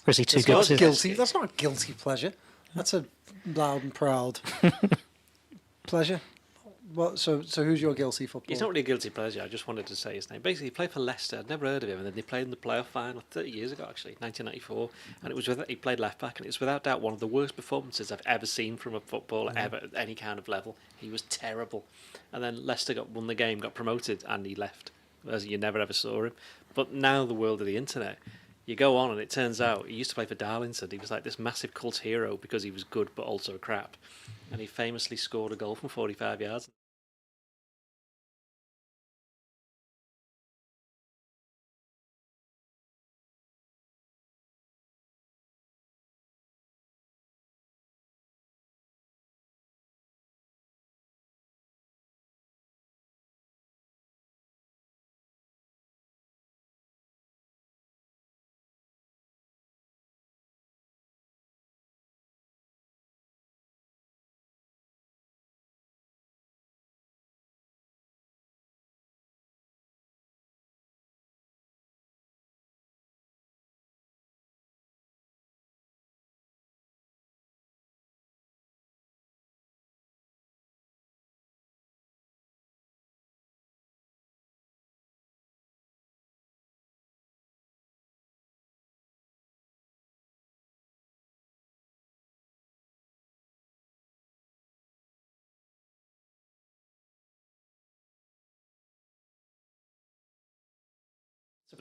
Or is he too That's good not to... guilty. That's not a guilty pleasure. That's a loud and proud pleasure. What? So who's your guilty footballer? He's not really a guilty pleasure. I just wanted to say his name. Basically, he played for Leicester. I'd never heard of him, and then they played in the playoff final 30 years ago, actually, 1994. And it was he played left back, and it was without doubt one of the worst performances I've ever seen from a footballer ever at any kind of level. He was terrible. And then Leicester won the game, got promoted, and he left. As you never ever saw him. But now the world of the internet, you go on, and it turns out he used to play for Darlington. He was like this massive cult hero because he was good but also crap. And he famously scored a goal from 45 yards.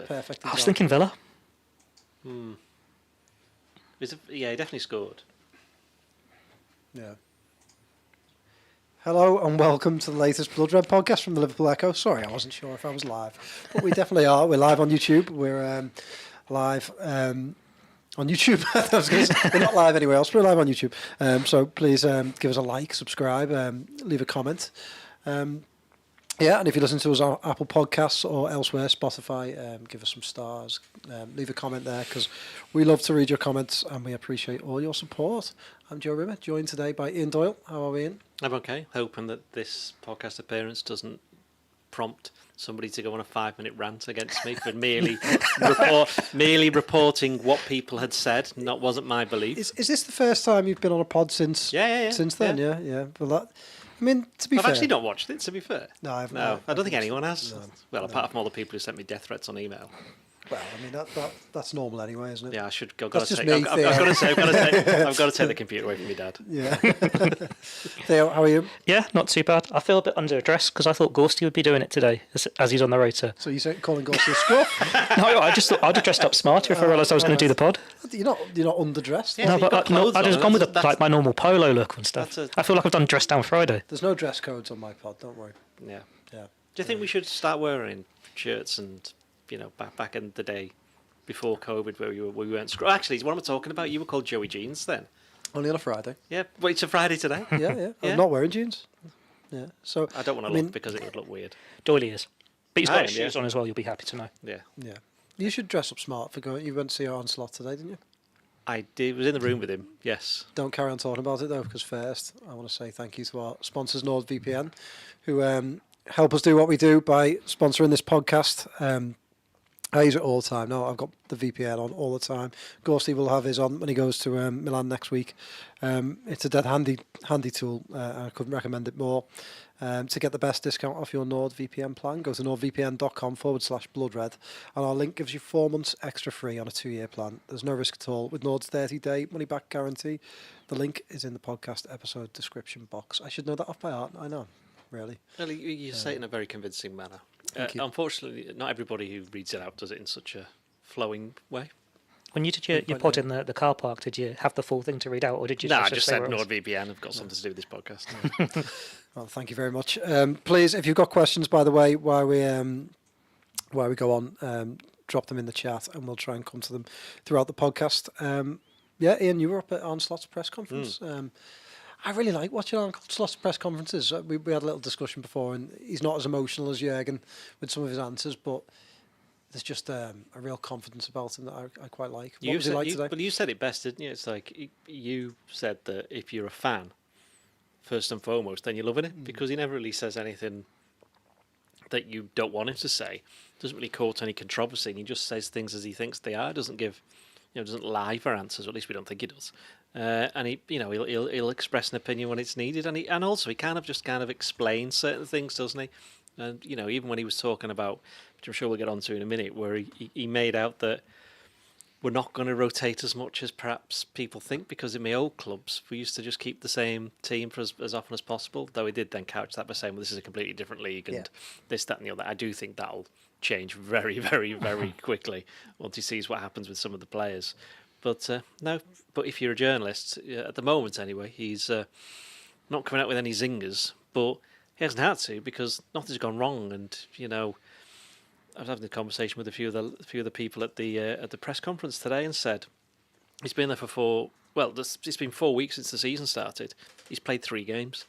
Perfect. I was thinking Villa. Yeah, he definitely scored. Yeah. Hello and welcome to the latest Blood Red podcast from the Liverpool Echo. Sorry, I wasn't sure if I was live, but we definitely are. We're live on YouTube. We're live on YouTube. I was going to say, we're not live anywhere else. We're live on YouTube. So please give us a like, subscribe, leave a comment. Yeah, and if you listen to us on Apple Podcasts or elsewhere, Spotify, give us some stars, leave a comment there, because we love to read your comments and we appreciate all your support. I'm Joe Rimmer, joined today by Ian Doyle. How are we, Ian? I'm okay, hoping that this podcast appearance doesn't prompt somebody to go on a 5-minute rant against me for merely reporting what people had said. Wasn't my belief. Is this the first time you've been on a pod since? Since then, yeah. Well, that. I mean, to be fair, I've actually not watched it, to be fair. No, I don't think anyone has. No, well, apart from all the people who sent me death threats on email. Well, I mean that's normal anyway, isn't it? Yeah, I should go. That's just I've me, got to take the computer away from my dad. Yeah. Theo, how are you? Yeah, not too bad. I feel a bit underdressed because I thought Gorsty would be doing it today as he's on the rotor. So you say calling Gorsty a scruff? No, I just thought I'd have dressed up smarter if I realised I was going to do the pod. You're not underdressed. Yeah, no, but I'd have gone with my normal polo look and stuff. I feel like I've done Dress Down Friday. There's no dress codes on my pod. Don't worry. Yeah. Yeah. Do you think we should start wearing shirts and back in the day? Before COVID, where we weren't actually, what am I talking about? You were called Joey Jeans then. Only on a Friday. Yeah, wait, it's a Friday today. Yeah. I'm not wearing jeans. Yeah, so I don't want to look because it would look weird. Doily is, but he's got his shoes on as well. You'll be happy to know. Yeah. You should dress up smart for going. You went to see Arne Slot today, didn't you? I did. Was in the room with him. Yes. Don't carry on talking about it though, because first I want to say thank you to our sponsors, NordVPN, who help us do what we do by sponsoring this podcast. I use it all the time. No, I've got the VPN on all the time. Gorsty will have his on when he goes to Milan next week. It's a dead handy tool. I couldn't recommend it more. To get the best discount off your NordVPN plan, go to nordvpn.com/bloodred, and our link gives you 4 months extra free on a 2-year plan. There's no risk at all with Nord's 30-day money-back guarantee. The link is in the podcast episode description box. I should know that off by heart. I know, really. Well, you say it in a very convincing manner. Unfortunately, not everybody who reads it out does it in such a flowing way. When you did your pod in the car park, did you have the full thing to read out, or did you? No, I just said NordVPN. I've got something to do with this podcast. Well, thank you very much. Please, if you've got questions, by the way, while we go on, drop them in the chat, and we'll try and come to them throughout the podcast. Yeah, Ian, you were up at Arne Slot's press conference. I really like watching Arne Slot's press conferences. We had a little discussion before, and he's not as emotional as Jurgen with some of his answers, but there's just a real confidence about him that I quite like. What was he like today? But you said it best, didn't you? It's like you said that if you're a fan, first and foremost, then you're loving it, because he never really says anything that you don't want him to say. Doesn't really court any controversy, and he just says things as he thinks they are. Doesn't give doesn't lie for answers, or at least we don't think he does. And he'll express an opinion when it's needed, and also he kind of explains certain things, doesn't he? And even when he was talking about, which I'm sure we'll get onto in a minute, where he made out that we're not going to rotate as much as perhaps people think, because in my old clubs we used to just keep the same team for as often as possible. Though he did then couch that by saying, "Well, this is a completely different league, and this, that, and the other." I do think that'll change very, very, very quickly once he sees what happens with some of the players. But no, but if you're a journalist, at the moment anyway, he's not coming out with any zingers, but he hasn't had to, because nothing's gone wrong. And I was having a conversation with a few of the people at the press conference today, and said he's been there it's been 4 weeks since the season started. He's played 3 games,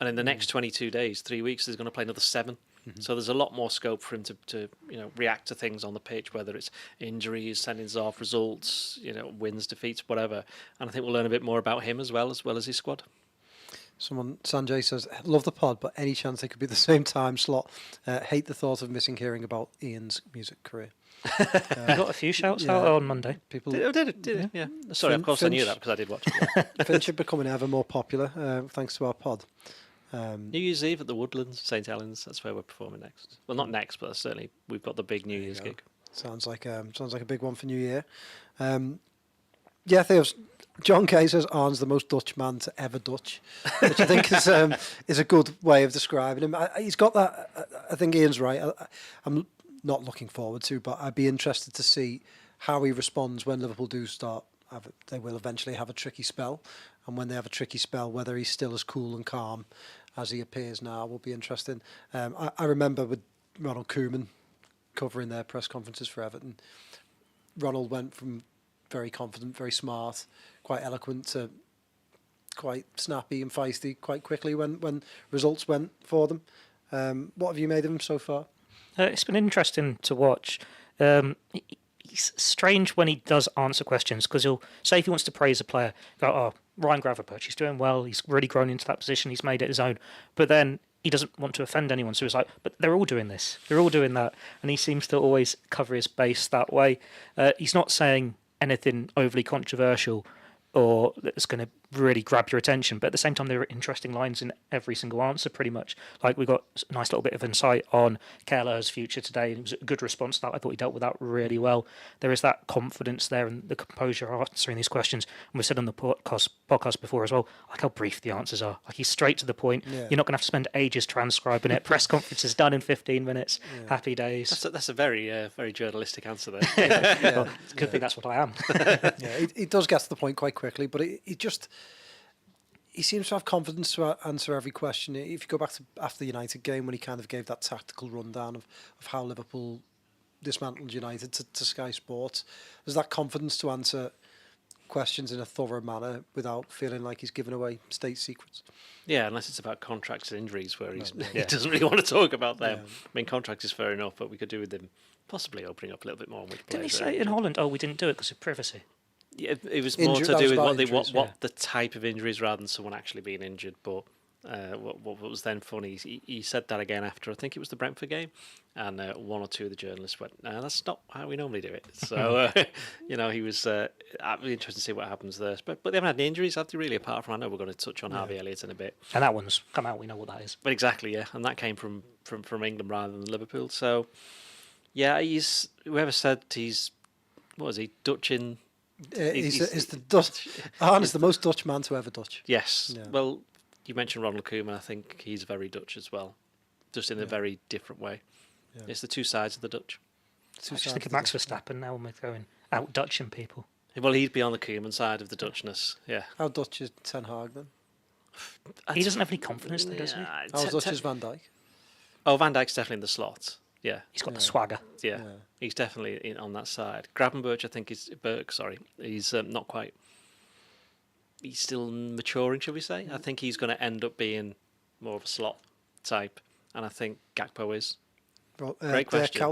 and in the next 22 days, 3 weeks, he's going to play another 7. So there's a lot more scope for him to react to things on the pitch, whether it's injuries, sendings off, results, wins, defeats, whatever. And I think we'll learn a bit more about him as well as his squad. Sanjay says, love the pod, but any chance they could be at the same time slot? Hate the thought of missing hearing about Ian's music career. We got a few shouts out on Monday. People Did it? Yeah. Sorry, of course I knew that because I did watch it. Finch are becoming ever more popular thanks to our pod. New Year's Eve at the Woodlands, St Helens. That's where we're performing next. Well, not next, but certainly we've got the big New Year's gig. Sounds like a big one for New Year. Theo's John Kay says Arne's the most Dutch man to ever Dutch, which I think is a good way of describing him. He's got that. I think Ian's right. I'm not looking forward to, but I'd be interested to see how he responds when Liverpool do start. They will eventually have a tricky spell, and when they have a tricky spell, whether he's still as cool and calm as he appears now will be interesting. I remember with Ronald Koeman covering their press conferences for Everton, Ronald went from very confident, very smart, quite eloquent to quite snappy and feisty quite quickly when results went for them. What have you made of him so far? It's been interesting to watch. He's strange when he does answer questions, because he'll say, if he wants to praise a player, go, "Oh, Ryan Gravenberch, he's doing well, he's really grown into that position, he's made it his own." But then he doesn't want to offend anyone, so he's like, "But they're all doing this, they're all doing that," and he seems to always cover his base that way. He's not saying anything overly controversial or that's going to really grab your attention, but at the same time there are interesting lines in every single answer pretty much. Like, we got a nice little bit of insight on Kelleher's future today, and it was a good response to that. I thought he dealt with that really well. There is that confidence there and the composure answering these questions, and we've said on the podcast before as well, like how brief the answers are. Like, he's straight to the point. You're not going to have to spend ages transcribing it. Press conference is done in 15 minutes. Happy days. That's a very very journalistic answer there. Well, it's a good thing that's what I am. He does get to the point quite quickly, but he seems to have confidence to answer every question. If you go back to after the United game, when he kind of gave that tactical rundown of how Liverpool dismantled United to Sky Sports, there's that confidence to answer questions in a thorough manner without feeling like he's giving away state secrets. Yeah, unless it's about contracts and injuries, where he doesn't really want to talk about them. I mean, contracts is fair enough, but we could do with him possibly opening up a little bit more. Didn't he say in Holland, "Oh, we didn't do it because of privacy"? Yeah, it was more to do with what the type of injuries rather than someone actually being injured. But what was then funny, he said that again after, I think it was the Brentford game, and one or two of the journalists went, "No, that's not how we normally do it." So he was really interested to see what happens there. But they haven't had any injuries, have they, really? Apart from, I know we're going to touch on Harvey Elliott in a bit, and that one's come out. We know what that is. But exactly, yeah, and that came from England rather than Liverpool. So yeah, he's, whoever said he's, what is he, Dutch in. He's the Dutch. Arne's the most Dutch man to ever Dutch. Yes. Yeah. Well, you mentioned Ronald Koeman. I think he's very Dutch as well, just in a very different way. Yeah. It's the two sides of the Dutch. I just think of Max Verstappen now when we're going out Dutching people. Well, he'd be on the Koeman side of the Dutchness. Yeah. How Dutch is Ten Hag then? He doesn't have any confidence, though, does he? How Dutch is Van Dijk? Oh, Van Dijk's definitely in the slot. Yeah, he's got the swagger. Yeah, he's definitely on that side. Gravenberch, I think, he's not quite. He's still maturing, should we say? I think he's going to end up being more of a slot type, and I think Gakpo is. Great question.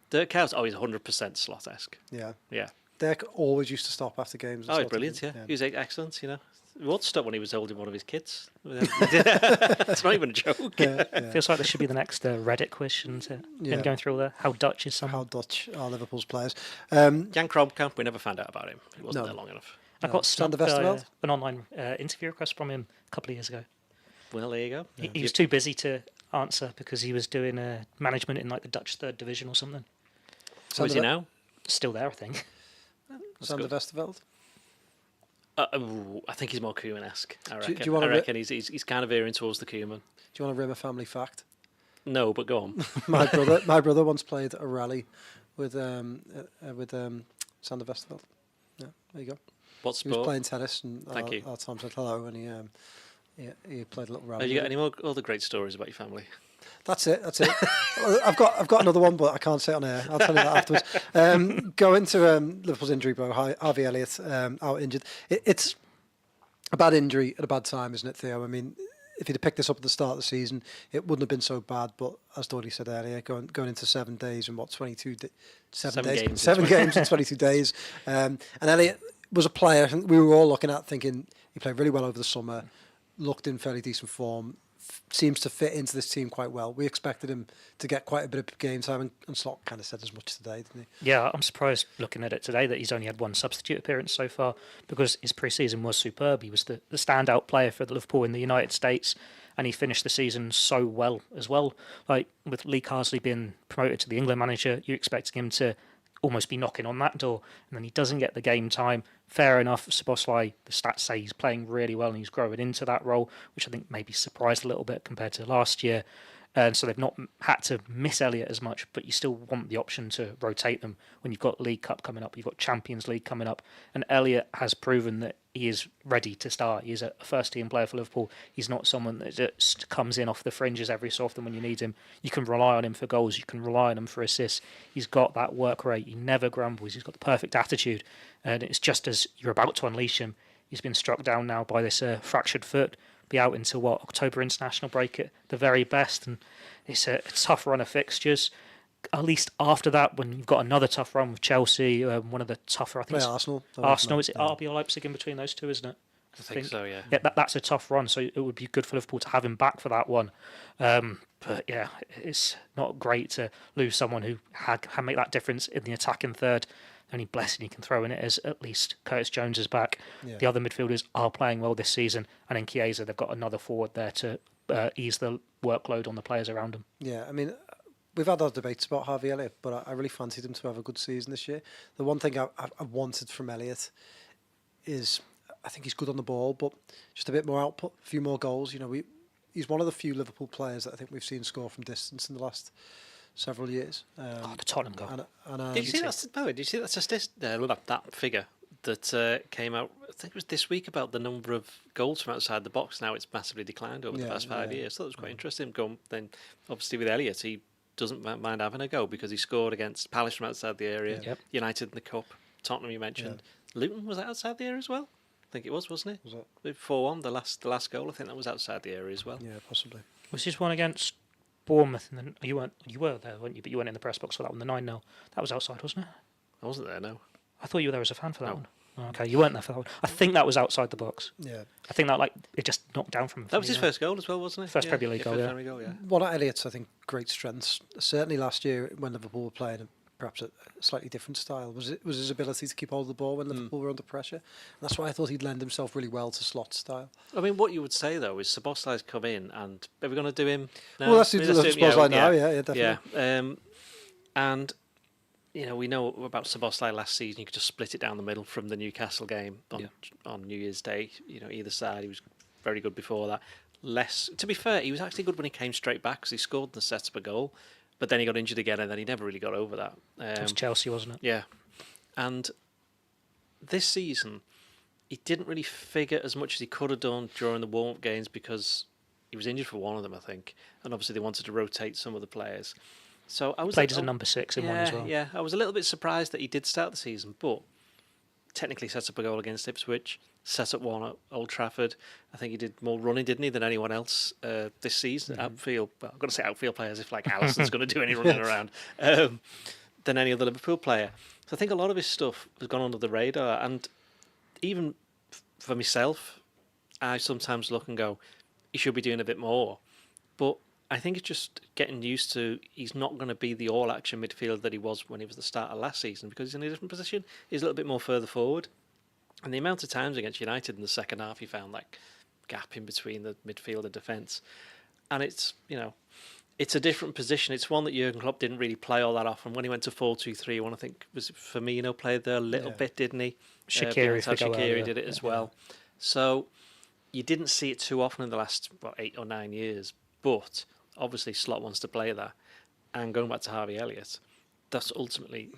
Dirk Kuyt, he's 100% slot-esque. Yeah. Yeah. Dirk always used to stop after games. Oh, he's brilliant, yeah. He was excellent, you know. He would stop when he was holding one of his kids. That's not even a joke. Feels like this should be the next Reddit quiz, shouldn't it? Him going through all the how Dutch is someone. How Dutch are Liverpool's players. Jan Kromkamp, we never found out about him. He wasn't there long enough. I got Sander Westerveld? an online interview request from him a couple of years ago. Well, there you go. He was too busy to answer because he was doing management in like the Dutch third division or something. So is he now? Still there, I think. Sander Westerveld? I think he's more Koeman-esque. I reckon. Do you want I reckon he's kind of veering towards the Koeman. Do you want to rim a family fact? No, but go on. my brother once played a rally with Sander Westerveld. Yeah, there you go. What sport? He was playing tennis, and Thank you. our Tom said hello, and he played a little rally. Have you got any more other great stories about your family? That's it. I've got another one, but I can't say it on air. I'll tell you that afterwards. Going to Liverpool's injury, bro. Harvey Elliott out injured. It's a bad injury at a bad time, isn't it, Theo? I mean, if he'd have picked this up at the start of the season, it wouldn't have been so bad. But as Dodie said earlier, going into 7 days and 7 games in 22 days. And Elliott was a player we were all looking at, thinking he played really well over the summer, looked in fairly decent form. Seems to fit into this team quite well. We expected him to get quite a bit of game time, and Slot kind of said as much today, didn't he? Yeah, I'm surprised looking at it today that he's only had one substitute appearance so far because his pre-season was superb. He was the standout player for Liverpool in the United States, and he finished the season so well as well. Like with Lee Carsley being promoted to the England manager, you're expecting him to almost be knocking on that door, and then he doesn't get the game time. Fair enough, Szoboszlai, the stats say he's playing really well and he's growing into that role, which I think maybe surprised a little bit compared to last year. And so they've not had to miss Elliott as much, but you still want the option to rotate them when you've got League Cup coming up, you've got Champions League coming up, and Elliott has proven that he is ready to start. He's a first-team player for Liverpool. He's not someone that just comes in off the fringes every so often when you need him. You can rely on him for goals. You can rely on him for assists. He's got that work rate. He never grumbles. He's got the perfect attitude. And it's just as you're about to unleash him, he's been struck down now by this fractured foot. Be out until October international break at the very best, and it's a tough run of fixtures. At least after that, when you've got another tough run with Chelsea, one of the tougher, I think, Arsenal. Is it RB or Leipzig in between those two, isn't it? I think so, yeah. Yeah, that's a tough run, so it would be good for Liverpool to have him back for that one. But yeah, it's not great to lose someone who had make that difference in the attacking third. Only blessing he can throw in it is at least Curtis Jones is back. Yeah. The other midfielders are playing well this season, and in Chiesa they've got another forward there to ease the workload on the players around him. Yeah, I mean, we've had our debates about Harvey Elliott, but I really fancied him to have a good season this year. The one thing I wanted from Elliott is I think he's good on the ball, but just a bit more output, a few more goals. You know, he's one of the few Liverpool players that I think we've seen score from distance in the last several years. The Tottenham goal. Did you see that statistic? That figure that came out? I think it was this week about the number of goals from outside the box. Now it's massively declined over the past 5 years. So that was quite interesting. Then obviously with Elliott, he doesn't mind having a go because he scored against Palace from outside the area. Yeah. United in the cup. Tottenham you mentioned. Yeah. Luton was that outside the area as well? I think it was, wasn't it? Was it 4-1? The last goal. I think that was outside the area as well. Yeah, possibly. Was this one against Bournemouth, and then you were there, weren't you? But you weren't in the press box for that one, the 9-0. That was outside, wasn't it? I wasn't there, no. I thought you were there as a fan for that one. Oh, okay, you weren't there for that one. I think that was outside the box. Yeah. I think that it just knocked down from him. That was his first goal as well, wasn't it? First Premier League goal, yeah. One of Elliott's, I think, great strengths, certainly last year when Liverpool were playing perhaps a slightly different style, was his ability to keep hold of the ball when Liverpool were under pressure. And that's why I thought he'd lend himself really well to Slot's style. I mean, what you would say, though, is Szoboszlai's come in, and are we going to do him now? Well, let's do Szoboszlai now, yeah, definitely. Yeah, and, you know, we know about Szoboszlai last season. You could just split it down the middle from the Newcastle game on New Year's Day. You know, either side. He was very good before that. To be fair, he was actually good when he came straight back because he scored and set up a goal. But then he got injured again, and then he never really got over that. It was Chelsea, wasn't it? Yeah. And this season, he didn't really figure as much as he could have done during the warm-up games because he was injured for one of them, I think. And obviously they wanted to rotate some of the players. So I was played as a number 6 in one as well. Yeah, I was a little bit surprised that he did start the season, but technically set up a goal against Ipswich, set up one at Old Trafford. I think he did more running, didn't he, than anyone else this season. Outfield, well, I've got to say outfield players if like Alisson's going to do any running around. than any other Liverpool player. So I think a lot of his stuff has gone under the radar, and even for myself, I sometimes look and go, he should be doing a bit more. But I think it's just getting used to he's not going to be the all-action midfielder that he was when he was the start of last season, because he's in a different position. He's a little bit more further forward. And the amount of times against United in the second half, he found that gap in between the midfield and defence. And it's, it's a different position. It's one that Jurgen Klopp didn't really play all that often. When he went to 4-2-3, I think was Firmino played there a little bit, didn't he? Shaqiri did it as well. So you didn't see it too often in the last 8 or 9 years. But obviously Slot wants to play that. And going back to Harvey Elliott, that's ultimately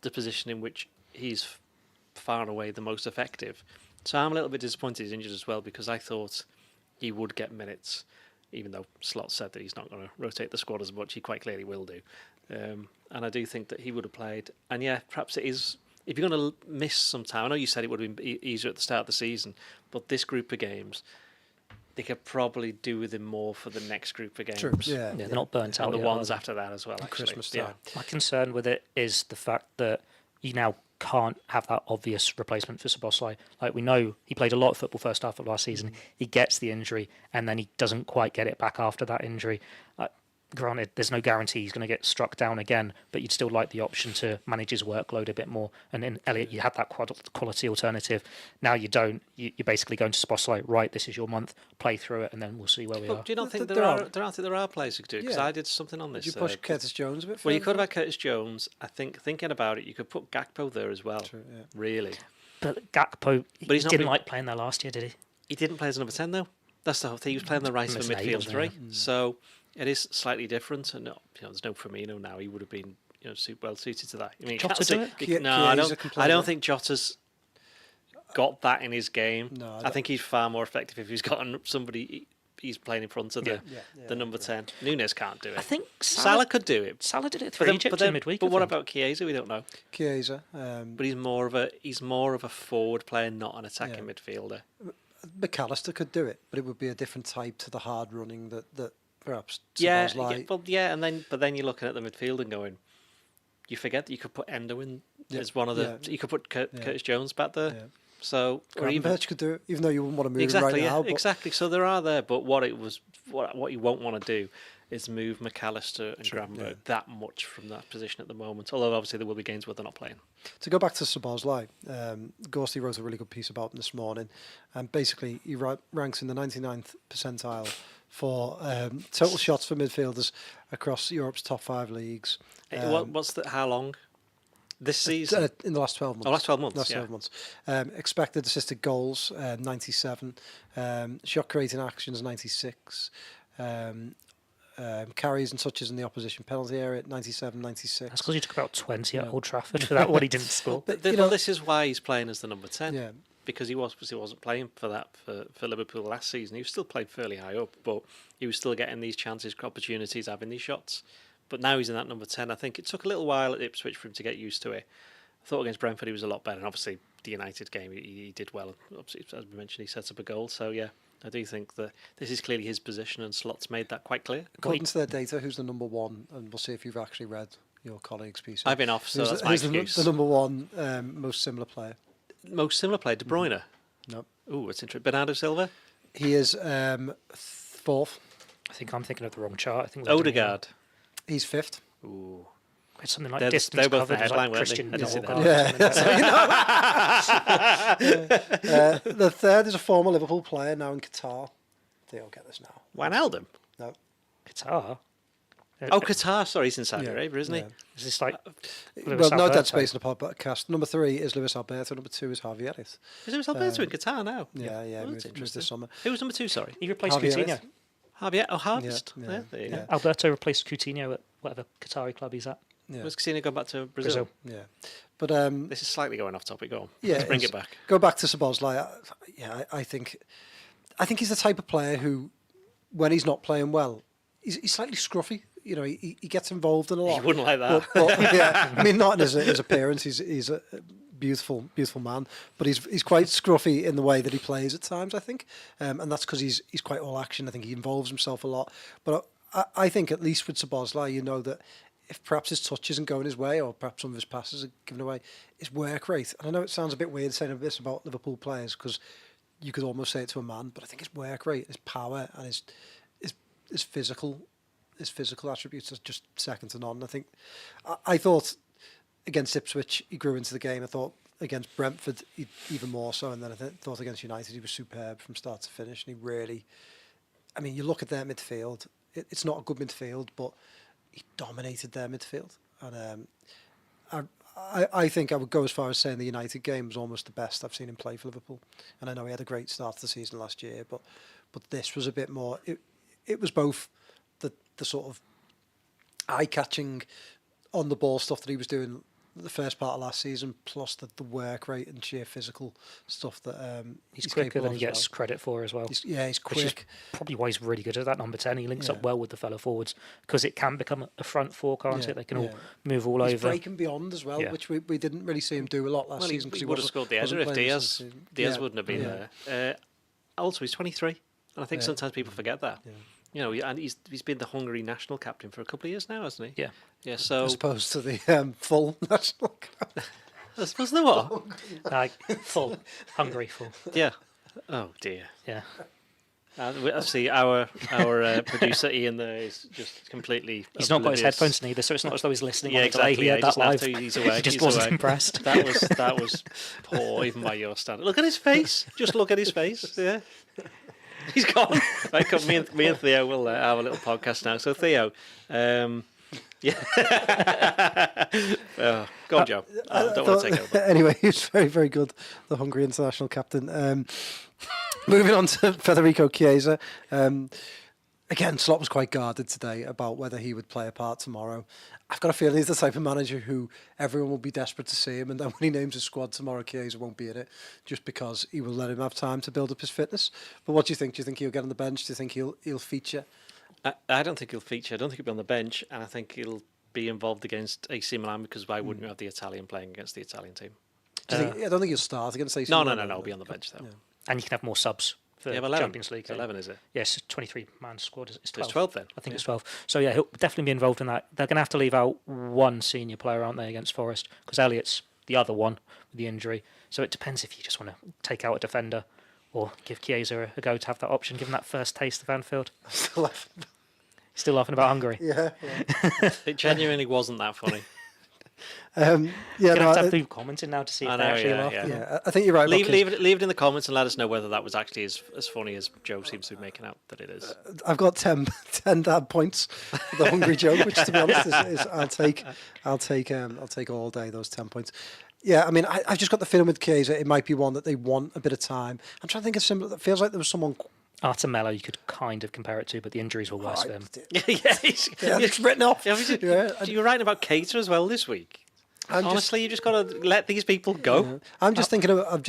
the position in which he's far and away the most effective. So I'm a little bit disappointed he's injured as well, because I thought he would get minutes, even though Slot said that he's not going to rotate the squad as much. He quite clearly will do. And I do think that he would have played. And yeah, perhaps it is, if you're going to miss some time, I know you said it would have been easier at the start of the season, but this group of games, they could probably do with him more for the next group of games. True. Yeah, they're not burnt out. And the yet, ones after that as well, and actually. Christmas time. My concern with it is the fact that you now can't have that obvious replacement for Szoboszlai. Like, we know he played a lot of football first half of last season. He gets the injury, and then he doesn't quite get it back after that injury. Granted, there's no guarantee he's going to get struck down again, but you'd still like the option to manage his workload a bit more. And in Elliott, you had that quality alternative. Now you don't. You're basically going to Szoboszlai, right, this is your month, play through it, and then we'll see where we are. Do you not think there are players who could do it? Because I did something on this. Did you push Curtis Jones a bit further? Well, you could have had Curtis Jones. I think, thinking about it, you could put Gakpo there as well. True, yeah. Really. But Gakpo, But he's not didn't been- like playing there last year, did he? He didn't play as number 10, though. That's the whole thing. He was playing the right of the midfield three. So it is slightly different. And there's no Firmino now. He would have been well suited to that. I mean, you Jota can't do say- it? No, I don't think Jota's got that in his game. No, I think he's far more effective if he's got somebody he's playing in front of the number 10. Nunez can't do it. I think Salah could do it. Salah did it for Egypt in midweek. But what about Chiesa? We don't know. Chiesa. But he's more of a forward player, not an attacking midfielder. McAllister could do it, but it would be a different type to the hard running that perhaps Yeah, Szoboszlai. but then you're looking at the midfield and going, you forget that you could put Endo in as one of the. You could put Curtis Jones back there. Yeah. So Gravenberch could do it, even though you wouldn't want to move exactly, him right now. But exactly. So there are there, but what you won't want to do is move McAllister and Gravenberch that much from that position at the moment. Although obviously there will be games where they're not playing. To go back to Szoboszlai, Gorsty wrote a really good piece about him this morning, and basically he ranks in the 99th percentile for total shots for midfielders across Europe's top 5 leagues. How long? This season? In the last 12 months. Oh, last 12 months. Last 12 months. Expected assisted goals, 97. Shot creating actions, 96. Carries and touches in the opposition penalty area, 97, 96. That's because he took about 20 at Old Trafford for that one he didn't score. But this is why he's playing as the number 10. Yeah. Because he wasn't playing for Liverpool last season. He was still playing fairly high up, but he was still getting these chances, opportunities, having these shots. But now he's in that number 10. I think it took a little while at Ipswich for him to get used to it. I thought against Brentford he was a lot better, and obviously the United game he did well. Obviously, as we mentioned, he set up a goal. So yeah, I do think that this is clearly his position, and Slot's made that quite clear. According to their data, who's the number 1? And we'll see if you've actually read your colleague's piece. I've been off, so that's my excuse. The number 1 most similar player? Most similar player, De Bruyne. No. Oh, it's interesting. Bernardo Silva. He is 4th. I think I'm thinking of the wrong chart. I think Odegaard. He's 5th. Ooh. It's something like They're distance both the covered. headline, Like weren't they? Christian I didn't see Nunez. The 3rd is a former Liverpool player now in Qatar. They all get this now. Wijnaldum. No. Qatar. Qatar. Sorry, he's in Saudi Arabia, isn't he? Is this like? Well, no dead space in the podcast. Number 3 is Luis Alberto. Number 2 is Harvey Elliott. Is Luis Alberto in Qatar now? Yeah, Oh, that's moved this summer. Who was number 2? Sorry, He replaced Harvey Coutinho. Elliott. Harvey. Oh, Harvest. Yeah, There you go. Alberto replaced Coutinho at whatever Qatari club he's at. Yeah. Was Casino going back to Brazil? Yeah, but This is slightly going off topic. Go on. yeah, Let's bring it back. Go back to Szoboszlai. I think he's the type of player who, when he's not playing well, he's slightly scruffy. He gets involved in a lot. You wouldn't like that. But, yeah, I mean, not in his appearance. He's a beautiful man, but he's quite scruffy in the way that he plays at times, I think, and that's because he's quite all action. I think he involves himself a lot. But I think at least with Szoboszlai, that if perhaps his touch isn't going his way, or perhaps some of his passes are given away, his work rate. And I know it sounds a bit weird saying this about Liverpool players, because you could almost say it to a man, but I think his work rate, his power, and his physical attributes are just second to none. I thought against Ipswich he grew into the game. I thought against Brentford even more so, and then I thought against United he was superb from start to finish. And he really, I mean, you look at their midfield. It's not a good midfield, but he dominated their midfield. And I think I would go as far as saying the United game was almost the best I've seen him play for Liverpool. And I know he had a great start to the season last year, but this was a bit more. It was both the sort of eye-catching on the ball stuff that he was doing the first part of last season, plus the work rate and sheer physical stuff that he's quicker than he gets credit for as well. He's quick. Which is probably why he's really good at that number 10. He links up well with the fellow forwards, because it can become a front four, can't it? They can all move all he's over. Breaking beyond as well, which we didn't really see him do a lot last season. He would have scored the header if Diaz wouldn't have been there. Also, he's 23, and I think sometimes people forget that. Yeah. You know, and he's been the Hungary national captain for a couple of years now, hasn't he? Yeah. So as opposed to the full national captain. As opposed to the what? Full Hungary full. Yeah. Oh dear. Yeah. I see our producer Ian there is just completely. He's not got his headphones neither, so it's not as though he's listening. Yeah, exactly. He heard that live. He's away. He just wasn't impressed. That was poor, even by your standard. Look at his face. Just look at his face. Yeah. He's gone. Right, come, me and Theo will have a little podcast now. So Theo, go on, Joe. I don't want to take over. Anyway, he was very, very good, the Hungary international captain. Moving on to Federico Chiesa. Again, Slot was quite guarded today about whether he would play a part tomorrow. I've got a feeling he's the type of manager who everyone will be desperate to see him, and then when he names a squad tomorrow, Chiesa won't be in it, just because he will let him have time to build up his fitness. But what do you think? Do you think he'll get on the bench? Do you think he'll feature? I don't think he'll feature. I don't think he'll be on the bench, and I think he'll be involved against AC Milan, because why wouldn't you have the Italian playing against the Italian team? I don't think he'll start against AC No, Milan. He'll be on the bench though. Yeah. And you can have more subs for Champions League. It's 11, is it? Yes, 23-man squad. It's 12. It's 12 then. I think it's 12. So yeah, he'll definitely be involved in that. They're going to have to leave out one senior player, aren't they, against Forest? Because Elliott's the other one with the injury. So it depends if you just want to take out a defender or give Chiesa a go to have that option, given that first taste of Anfield. Still laughing about Hungary. Yeah. It genuinely wasn't that funny. You're going to have to do commenting now to see if they actually laugh. Yeah, I think you're right. Leave it in the comments and let us know whether that was actually as funny as Joe seems to be making out that it is. I've got 10 dad points for the Hungry joke, which to be honest is I'll take all day those 10 points. Yeah, I mean, I've just got the feeling with Chiesa, it might be one that they want a bit of time. I'm trying to think of similar. That feels like there was someone. Artemello, you could kind of compare it to, but the injuries were worse for him. It's written off. You're writing about Keita as well this week. Honestly, you just got to let these people go. Yeah. I'm just thinking about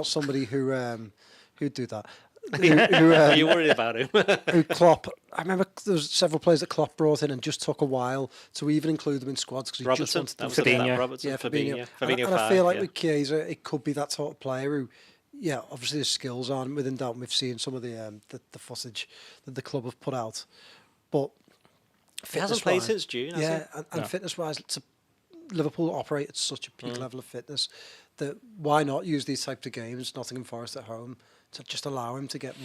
somebody who'd do that. Are you worried about him? Who Klopp? I remember there was several players that Klopp brought in and just took a while to even include them in squads because he Robertson, just wanted Fabinho. And I feel like with Chiesa, it could be that sort of player who. Yeah, obviously his skills aren't within doubt. We've seen some of the footage that the club have put out, but he hasn't played since June. And fitness-wise, Liverpool operate at such a peak level of fitness that why not use these types of games, Nottingham Forest at home, to just allow him to get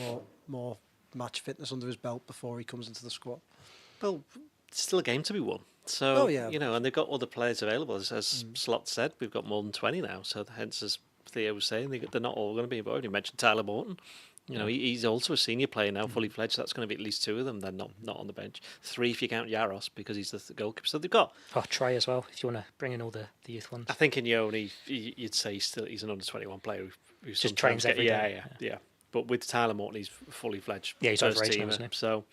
more match fitness under his belt before he comes into the squad. Well, it's still a game to be won. So and they've got other players available. As Slot said, we've got more than 20 now. So hence, as Theo was saying, they're not all going to be involved. You mentioned Tyler Morton. He's also a senior player now, fully fledged. So that's going to be at least 2 of them. They're not on the bench. 3 if you count Yaros, because he's the goalkeeper. So they've got Trey as well. If you want to bring in all the youth ones. I think in Yoni, you'd say he's an under 21 player who just trains every day. Yeah. But with Tyler Morton, he's fully fledged. Yeah, he's over 18, isn't he? So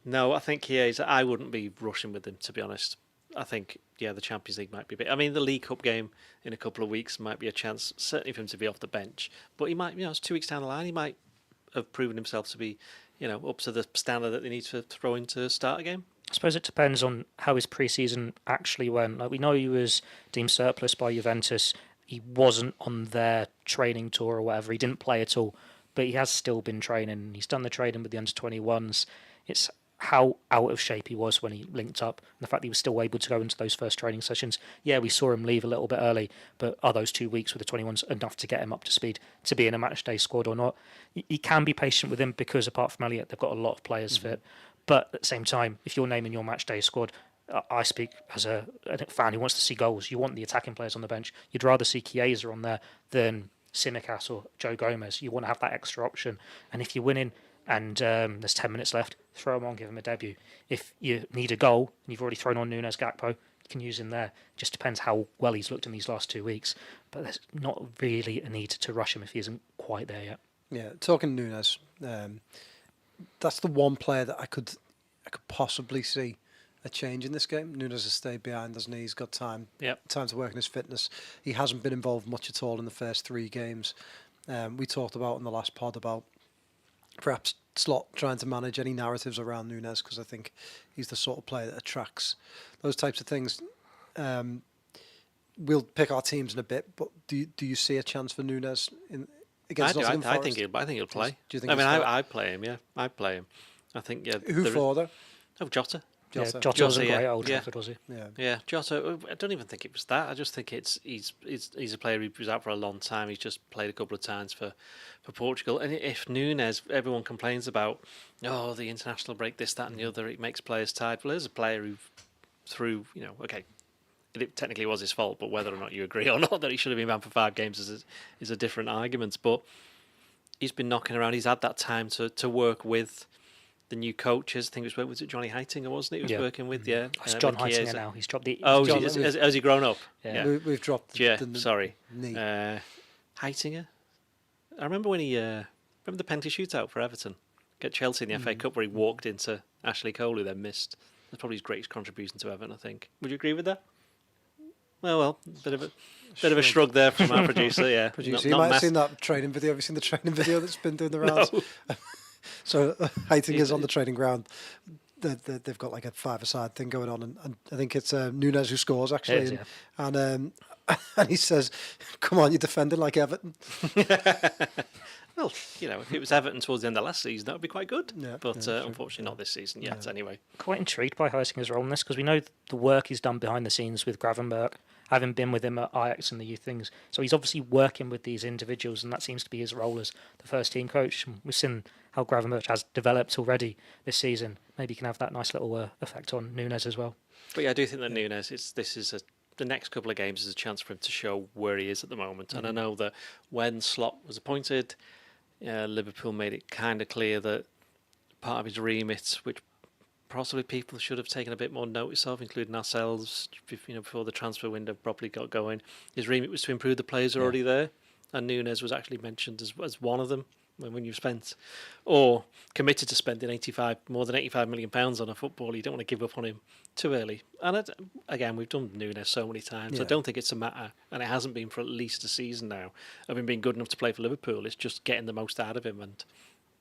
no, I think I wouldn't be rushing with him, to be honest. I think, the Champions League might be a bit. I mean, the League Cup game in a couple of weeks might be a chance, certainly for him to be off the bench. But he might, it's 2 weeks down the line, he might have proven himself to be, up to the standard that they need to throw in to start a game. I suppose it depends on how his pre-season actually went. Like, we know he was deemed surplus by Juventus. He wasn't on their training tour or whatever. He didn't play at all, but he has still been training. He's done the training with the under-21s. It's how out of shape he was when he linked up, and the fact that he was still able to go into those first training sessions. Yeah, we saw him leave a little bit early, but are those 2 weeks with the 21s enough to get him up to speed to be in a match day squad or not? You can be patient with him because apart from Elliott, they've got a lot of players fit. But at the same time, if you're naming your match day squad, I speak as a fan who wants to see goals. You want the attacking players on the bench. You'd rather see Chiesa on there than Simicas or Joe Gomez. You want to have that extra option. And if you're winning and there's 10 minutes left, throw him on, give him a debut. If you need a goal and you've already thrown on Nunez Gakpo, you can use him there. Just depends how well he's looked in these last 2 weeks. But there's not really a need to rush him if he isn't quite there yet. Yeah, talking Nunez, that's the one player that I could possibly see a change in this game. Nunez has stayed behind, hasn't he? He's got time to work on his fitness. He hasn't been involved much at all in the first 3 games. We talked about in the last pod about perhaps Slot trying to manage any narratives around Nunez, because I think he's the sort of player that attracts those types of things. We'll pick our teams in a bit, but do you see a chance for Nunez against Nottingham Forest? I think he'll play. Do you think? I'd play him. Yeah, I'd play him. I think. Yeah. Who for though? Oh, Jota. Jota wasn't great at Old Trafford, was he? Yeah, Jota. I don't even think it was that. I just think he's a player who was out for a long time. He's just played a couple of times for Portugal. And if Nunez, everyone complains about, the international break, this, that, and the other, it makes players tired. Well, there's a player who threw, okay, it technically was his fault, but whether or not you agree or not that he should have been banned for 5 games is a different argument. But he's been knocking around. He's had that time to work with the new coaches. I think was it Johnny Heitinger, wasn't it? He was working with, It's John Heitinger now. He's dropped the... has he grown up? Yeah. We've dropped the sorry. knee. Heitinger? I remember when he... remember the penalty shootout for Everton? Get Chelsea in the FA Cup where he walked into Ashley Cole, who then missed. That's probably his greatest contribution to Everton, I think. Would you agree with that? Well, bit of a shrug there from our producer, yeah. You might have seen that training video. Have you seen the training video that's been doing the rounds? No. So Heitinger's on the training ground. They've got like a 5-a-side thing going on, and I think it's Nunez who scores actually, and he says, "Come on, you're defending like Everton." Well, if it was Everton towards the end of last season, that would be quite good. Yeah, but unfortunately, not this season yet. Anyway, quite intrigued by Heitinger's role in this because we know the work he's done behind the scenes with Gravenberch, having been with him at Ajax and the youth things. So he's obviously working with these individuals, and that seems to be his role as the first team coach. We've seen how Gravenberch has developed already this season. Maybe he can have that nice little effect on Nunez as well. But yeah, I do think that Nunez, the next couple of games is a chance for him to show where he is at the moment. And I know that when Slot was appointed, Liverpool made it kind of clear that part of his remit, which possibly people should have taken a bit more notice of, including ourselves, before the transfer window properly got going, his remit was to improve the players already there. And Nunez was actually mentioned as one of them. When you've spent or committed to spending more than £85 million on a footballer, you don't want to give up on him too early. And again, we've done Nunez so many times. Yeah. I don't think it's a matter, and it hasn't been for at least a season now, of him being good enough to play for Liverpool. It's just getting the most out of him, and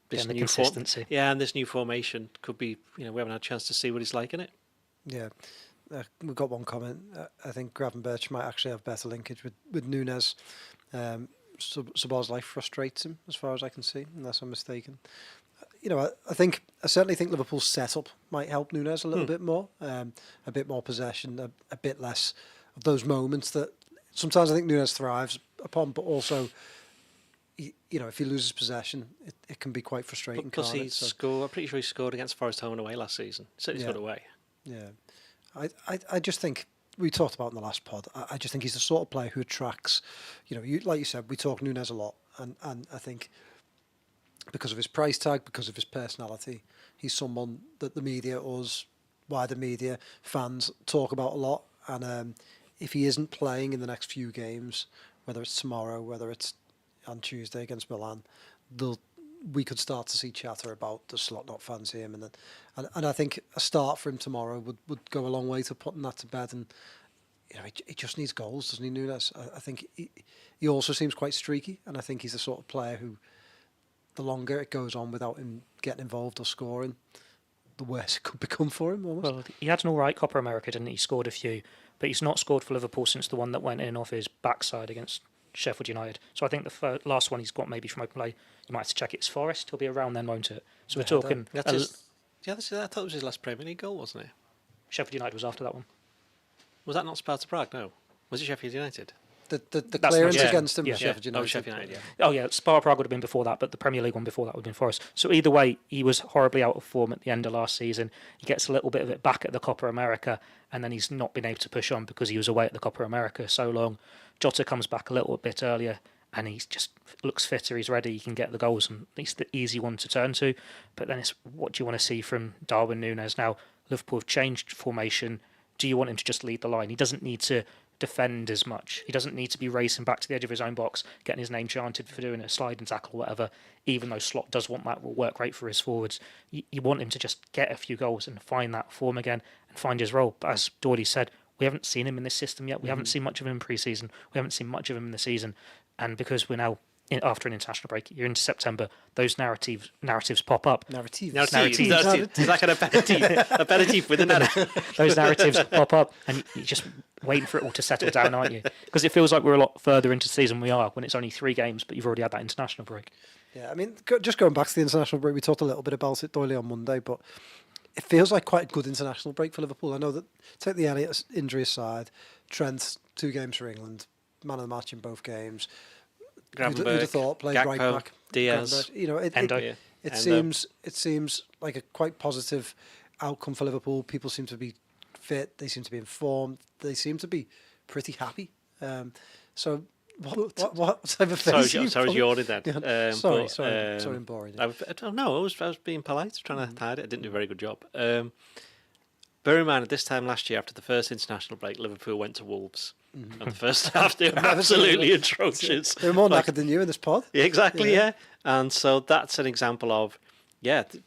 this new consistency. And this new formation could be. We haven't had a chance to see what he's like in it. Yeah. We've got one comment. I think Gravenberch might actually have better linkage with Nunez. Szoboszlai frustrates him, as far as I can see, unless I'm mistaken. I certainly think Liverpool's setup might help Nunez a little bit more, a bit more possession, a bit less of those moments that sometimes I think Nunez thrives upon, but also, if he loses possession, it can be quite frustrating. Plus, I'm pretty sure he scored against Forest home and away last season. He said he's got away. Yeah, I just think. We talked about in the last pod. I just think he's the sort of player who attracts, like you said, we talk Nunez a lot, and I think because of his price tag, because of his personality, he's someone that the media, wider media, fans talk about a lot. And if he isn't playing in the next few games, whether it's tomorrow, whether it's on Tuesday against Milan, we could start to see chatter about the Slot not fancy him, and I think a start for him tomorrow would go a long way to putting that to bed. And he just needs goals, doesn't he, Nunez? I think he also seems quite streaky, and I think he's the sort of player who, the longer it goes on without him getting involved or scoring, the worse it could become for him. Almost. Well, he had an all right Copa America, didn't he? He scored a few, but he's not scored for Liverpool since the one that went in off his backside against Sheffield United. So I think the last one he's got maybe from open play, you might have to check it's Forest. He'll be around then, won't it? So we're talking... Do Yeah, I thought it was his last Premier League goal, wasn't it? Sheffield United was after that one. Was that not Sparta Prague? No. Was it Sheffield United? The That's clearance not- yeah, against him yeah. was Sheffield United. Oh, Sheffield United, yeah. Oh yeah, Sparta Prague would have been before that, but the Premier League one before that would have been Forest. So either way, he was horribly out of form at the end of last season. He gets a little bit of it back at the Copa America, and then he's not been able to push on because he was away at the Copa America so long. Jota comes back a little bit earlier, and he's just looks fitter. He's ready. He can get the goals, and he's the easy one to turn to. But then it's what do you want to see from Darwin Nunez now? Liverpool have changed formation. Do you want him to just lead the line? He doesn't need to defend as much. He doesn't need to be racing back to the edge of his own box, getting his name chanted for doing a sliding tackle or whatever, even though Slot does want that, will work great for his forwards. You want him to just get a few goals and find that form again and find his role. But as Doherty said, we haven't seen him in this system yet. We haven't seen much of him in pre-season. We haven't seen much of him in the season. And because we're now after an international break, you're into September, those narratives pop up. Narrative. Is that an aperitif with a narrative? Those narratives pop up, and you're just waiting for it all to settle down, aren't you? Because it feels like we're a lot further into the season than we are when it's only 3 games, but you've already had that international break. Yeah, I mean, just going back to the international break, we talked a little bit about it, Doyley, on Monday, but it feels like quite a good international break for Liverpool. I know that, take the Elliott injury aside, Trent, 2 games for England, man of the match in both games. Who'd have thought, played right Gakpo, back. Diaz. You know, Endo. it seems like a quite positive outcome for Liverpool. People seem to be fit. They seem to be informed. They seem to be pretty happy. So what type of face? Sorry, you ordered that. Yeah. Sorry, I'm boring. I was being polite, trying to hide it. I didn't do a very good job. Bear in mind, at this time last year, after the first international break, Liverpool went to Wolves. And the first half, they were absolutely atrocious. They're more knackered than you in this pod. Yeah, exactly, yeah. And so that's an example of,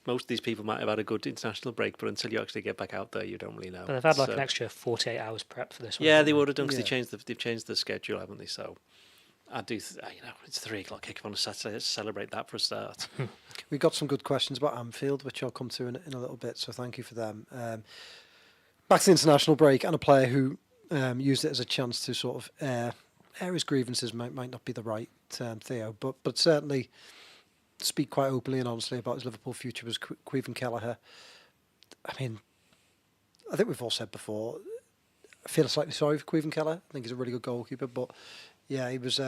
most of these people might have had a good international break, but until you actually get back out there, you don't really know. But they've had like an extra 48 hours prep for this one. Yeah, they would have done because they've changed the schedule, haven't they? So I do, it's 3 o'clock kick on a Saturday. Let's celebrate that for a start. We got some good questions about Anfield, which I'll come to in a little bit. So thank you for them. Back to the international break, and a player who used it as a chance to sort of air his grievances might not be the right term, Theo, but certainly speak quite openly and honestly about his Liverpool future was Caoimhin Kelleher. I mean, I think we've all said before, I feel slightly sorry for Caoimhin Kelleher. I think he's a really good goalkeeper, but yeah, he was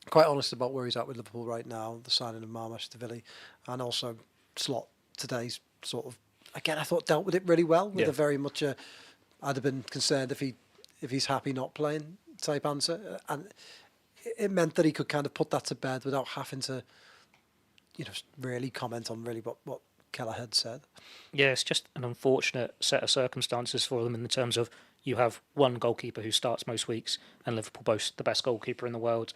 quite honest about where he's at with Liverpool right now, the signing of Marmash-Davili, and also Slot today's sort of, again, I thought dealt with it really well, with a very much I'd have been concerned if he's happy not playing type answer, and it meant that he could kind of put that to bed without having to, really comment on really what Kelleher had said. Yeah, it's just an unfortunate set of circumstances for them in the terms of you have one goalkeeper who starts most weeks, and Liverpool boast the best goalkeeper in the world.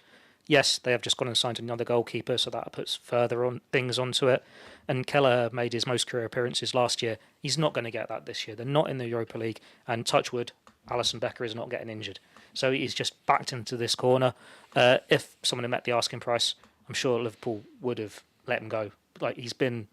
Yes, they have just gone and signed another goalkeeper, so that puts further on things onto it. And Kelleher made his most career appearances last year. He's not going to get that this year. They're not in the Europa League, and touch wood, Alisson Becker is not getting injured. So he's just backed into this corner. If someone had met the asking price, I'm sure Liverpool would have let him go. Like he's been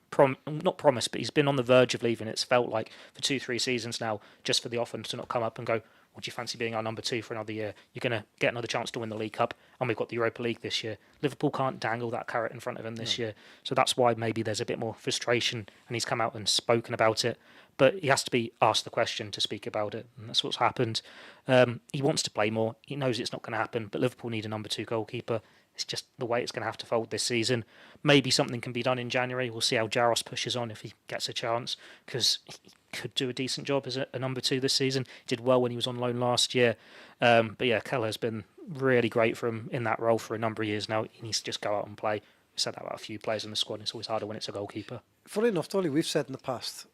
not promised, but he's been on the verge of leaving. It's felt like for 2-3 seasons now, just for the offer to not come up and go, would you fancy being our number 2 for another year? You're going to get another chance to win the League Cup, and we've got the Europa League this year. Liverpool can't dangle that carrot in front of him this year. So that's why maybe there's a bit more frustration, and he's come out and spoken about it. But he has to be asked the question to speak about it, and that's what's happened. He wants to play more. He knows it's not going to happen, but Liverpool need a number 2 goalkeeper. It's just the way it's going to have to fold this season. Maybe something can be done in January. We'll see how Jaros pushes on if he gets a chance, because he could do a decent job as a number 2 this season. He did well when he was on loan last year. But yeah, Kelleher's been really great for him in that role for a number of years now. He needs to just go out and play. We said that about a few players in the squad. It's always harder when it's a goalkeeper. Funny enough, Dolly, we've said in the past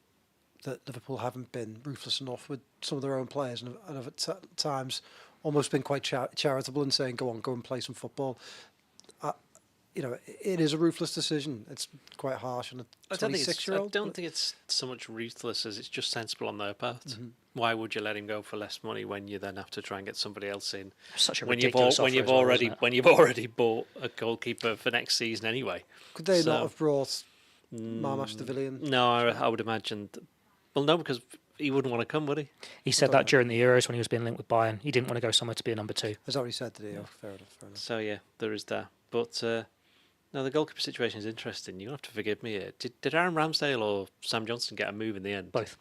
that Liverpool haven't been ruthless enough with some of their own players, and have at times almost been quite charitable in saying, go and play some football. It is a ruthless decision. It's quite harsh on a 26-year-old. I don't think it's so much ruthless as it's just sensible on their part. Mm-hmm. Why would you let him go for less money when you then have to try and get somebody else in? Such a when ridiculous when you've already bought a goalkeeper for next season anyway. Could they not have brought Marmash-Davili in? No, I would imagine. Well, no, because he wouldn't want to come, would he? He said that during the Euros when he was being linked with Bayern. He didn't want to go somewhere to be a number 2. Is that what he said today? Oh, fair enough. So yeah, there is that. But No, the goalkeeper situation is interesting. You'll have to forgive me here. Did Aaron Ramsdale or Sam Johnson get a move in the end? Both.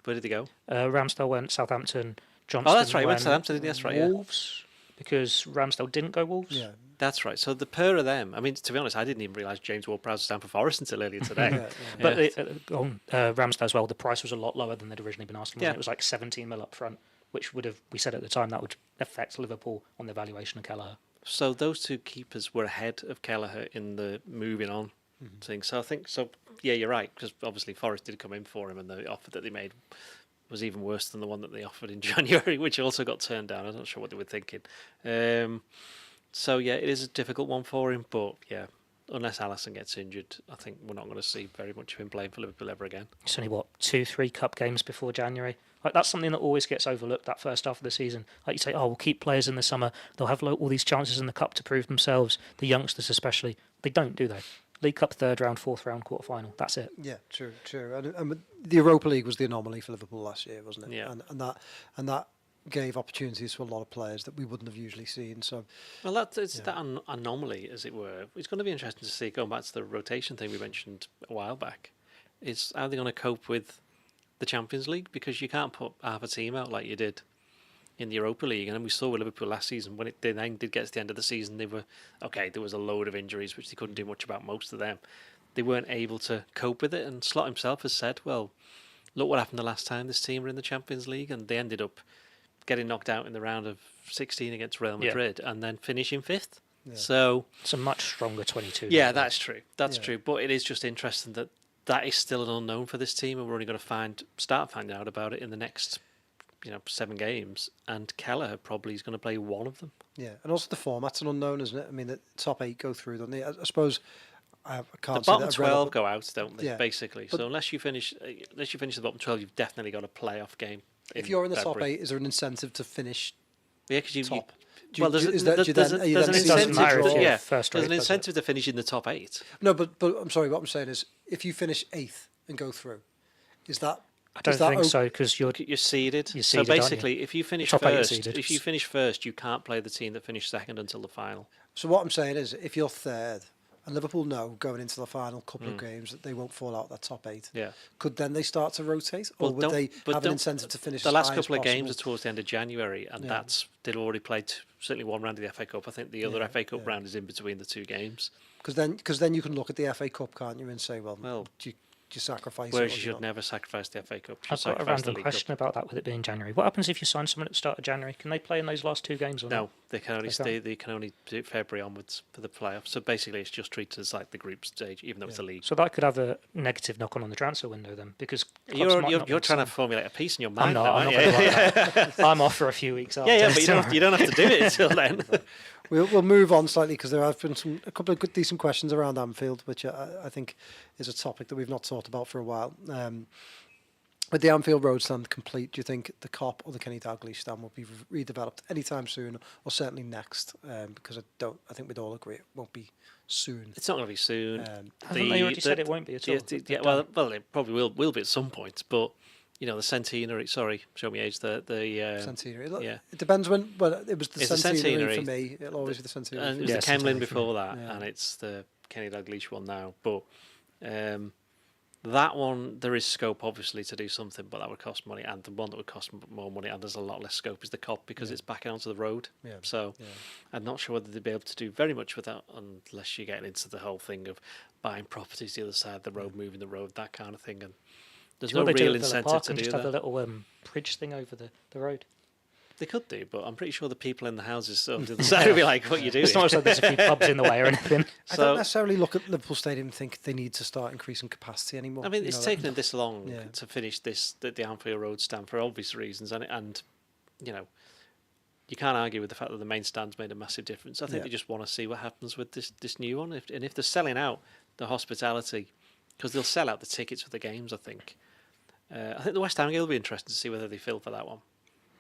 Where did they go? Ramsdale went Southampton. Johnson Oh, that's right. He went went Southampton, that's right, yeah. Wolves, because Ramsdale didn't go Wolves. Yeah. That's right. So the pair of them, I mean, to be honest, I didn't even realise James Ward-Prowse was down for Forest until earlier today. But on Ramsdale as well, the price was a lot lower than they'd originally been asking. Yeah. It was like 17 mil up front, which would have, we said at the time, that would affect Liverpool on their valuation of Kelleher. So those two keepers were ahead of Kelleher in the moving on thing. So I think, yeah, you're right, because obviously Forest did come in for him, and the offer that they made was even worse than the one that they offered in January, which also got turned down. I'm not sure what they were thinking. So yeah, it is a difficult one for him, but yeah, unless Alisson gets injured, I think we're not going to see very much of him playing for Liverpool ever again. It's only, 2-3 cup games before January. Like, that's something that always gets overlooked, that first half of the season. Like you say, we'll keep players in the summer. They'll have all these chances in the cup to prove themselves. The youngsters especially. They don't, do they? League Cup, third round, fourth round, quarter final. That's it. Yeah, true. And the Europa League was the anomaly for Liverpool last year, wasn't it? Yeah. And that gave opportunities to a lot of players that we wouldn't have usually seen. So, well, that anomaly, as it were. It's going to be interesting to see, going back to the rotation thing we mentioned a while back, is how they're going to cope with the Champions League, because you can't put half a team out like you did in the Europa League. And we saw with Liverpool last season, when it then did get to the end of the season, there was a load of injuries which they couldn't do much about, most of them. They weren't able to cope with it, and Slot himself has said, well, look what happened the last time this team were in the Champions League, and they ended up getting knocked out in the round of 16 against Real Madrid, and then finishing fifth. Yeah. So it's a much stronger 22. Yeah, that's true. That's true. But it is just interesting that is still an unknown for this team, and we're only going to start finding out about it in the next 7 games, and Kelleher probably is going to play one of them. Yeah, and also the format's an unknown, isn't it? I mean, the top 8 go through, don't they? I suppose I can't. The bottom 12 go out, don't they? Yeah, basically. So unless you finish the bottom 12, you've definitely got a playoff game. If you're in the top 8, is there an incentive to finish? Yeah, because you top. There's an incentive to finish in the top 8. No, but I'm sorry. What I'm saying is, if you finish 8th and go through, is that? I don't think so, because you're seeded. You're seeded. So basically, if you finish top first, you can't play the team that finished second until the final. So what I'm saying is, if you're third, and Liverpool know going into the final couple of games that they won't fall out that top 8. Yeah. Could then they start to rotate, or would they have an incentive to finish? The last couple of possible? games are towards the end of January, and they'd already played certainly one round of the FA Cup. I think the other FA Cup round is in between the 2 games. Because then you can look at the FA Cup, can't you, and say, well do you sacrifice? Whereas you should never sacrifice the FA Cup. I've got a random question about that, with it being January. What happens if you sign someone at the start of January? Can they play in those last 2 games? Or no, they can only They can only do February onwards for the playoffs. So basically, it's just treated as like the group stage, even though it's a league. So that could have a negative knock on the transfer window then, because you're trying to formulate a piece in your mind. I'm off for a few weeks after. Yeah, but you don't have to do it until then. We'll move on slightly, because there have been a couple of good, decent questions around Anfield, which I think is a topic that we've not talked about for a while. With the Anfield Road stand complete, do you think the Kop or the Kenny Dalglish stand will be redeveloped anytime soon, or certainly next? Because I think we'd all agree it won't be soon. It's not going to be soon. Haven't they already said it won't be at all? Well, it probably will be at some point, but. The centenary. Sorry, show me age. The centenary. Yeah, it depends when. But it was the centenary for me. It'll always be the centenary. And it was the Kemlin before that, and it's the Kenny Dalglish one now. But that one, there is scope obviously to do something, but that would cost money. And the one that would cost more money, and there's a lot less scope, is the Kop, because it's backing onto the road. Yeah. So I'm not sure whether they'd be able to do very much with that, unless you're getting into the whole thing of buying properties the other side of the road, moving the road, that kind of thing. And there's no real incentive to do that. Just have a little bridge thing over the road. They could do, but I'm pretty sure the people in the houses on the other side would be like, what are you doing? It's not like there's a few pubs in the way or anything. I don't necessarily look at Liverpool Stadium and think they need to start increasing capacity anymore. I mean, it's taken them this long to finish the Anfield Road stand for obvious reasons, and you can't argue with the fact that the main stand's made a massive difference. I think they just want to see what happens with this new one, if they're selling out the hospitality, because they'll sell out the tickets for the games, I think. I think the West Ham game will be interesting to see whether they fill for that one.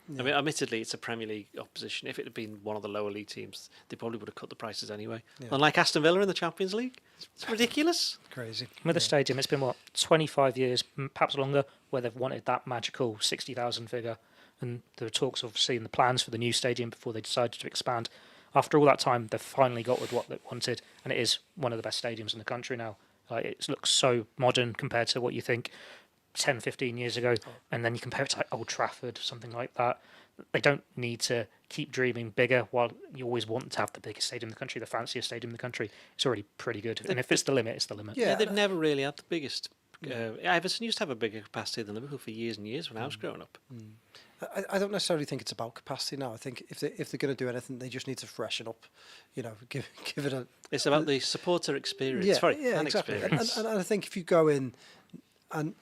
Yeah. I mean, admittedly, it's a Premier League opposition. If it had been one of the lower league teams, they probably would have cut the prices anyway. Yeah. Unlike Aston Villa in the Champions League. It's ridiculous. Crazy. With the stadium, it's been, 25 years, perhaps longer, where they've wanted that magical 60,000 figure. And there are talks of seeing the plans for the new stadium before they decided to expand. after all that time, they've finally got with what they wanted, and it is one of the best stadiums in the country now. It looks so modern compared to what you think 10, 15 years ago, and then you compare it to like Old Trafford, something like that. They don't need to keep dreaming bigger while you always want to have the biggest stadium in the country, the fanciest stadium in the country. It's already pretty good. And if it's the limit, it's the limit. Yeah, they've never really had the biggest. Everton used to have a bigger capacity than Liverpool for years and years when I was growing up. I don't necessarily think it's about capacity now. I think if they're going to do anything, they just need to freshen up. Give it a. It's about the supporter experience. Fan exactly. experience. And I think if you go in, and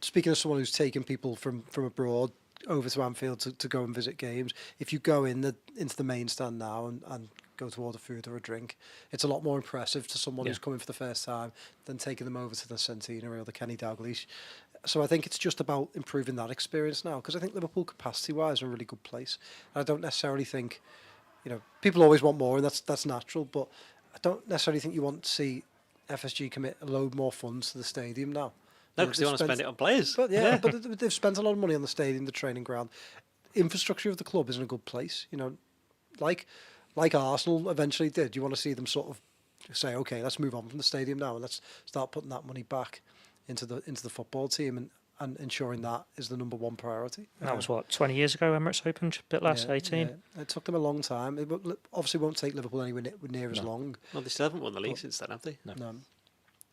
speaking of someone who's taken people from abroad over to Anfield to go and visit games, if you go into the main stand now and go to order food or a drink, it's a lot more impressive to someone who's coming for the first time than taking them over to the Centenary or the Kenny Dalglish. So I think it's just about improving that experience now, because I think Liverpool capacity-wise are in a really good place. And I don't necessarily think, people always want more, and that's natural, but I don't necessarily think you want to see FSG commit a load more funds to the stadium now. No, because they want to spend it on players. But but they've spent a lot of money on the stadium, the training ground. Infrastructure of the club is in a good place. Like Arsenal eventually did. You want to see them sort of say, okay, let's move on from the stadium now and let's start putting that money back into the football team and ensuring that is the number one priority. That was 20 years ago Emirates opened, a bit less, 18. Yeah. It took them a long time. It obviously won't take Liverpool anywhere near as long. Well, they still haven't won the league since then, have they? No.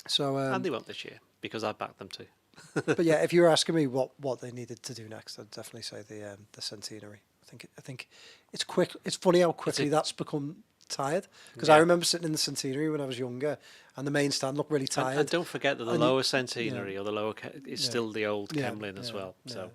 So and they won't this year, because I backed them too. But yeah, if you were asking me what they needed to do next, I'd definitely say the Centenary. I think it's quick. It's funny how quickly that's become tired, because I remember sitting in the Centenary when I was younger, and the main stand looked really tired. And don't forget that the lower Centenary or the lower is still the old Kemlyn as well. So.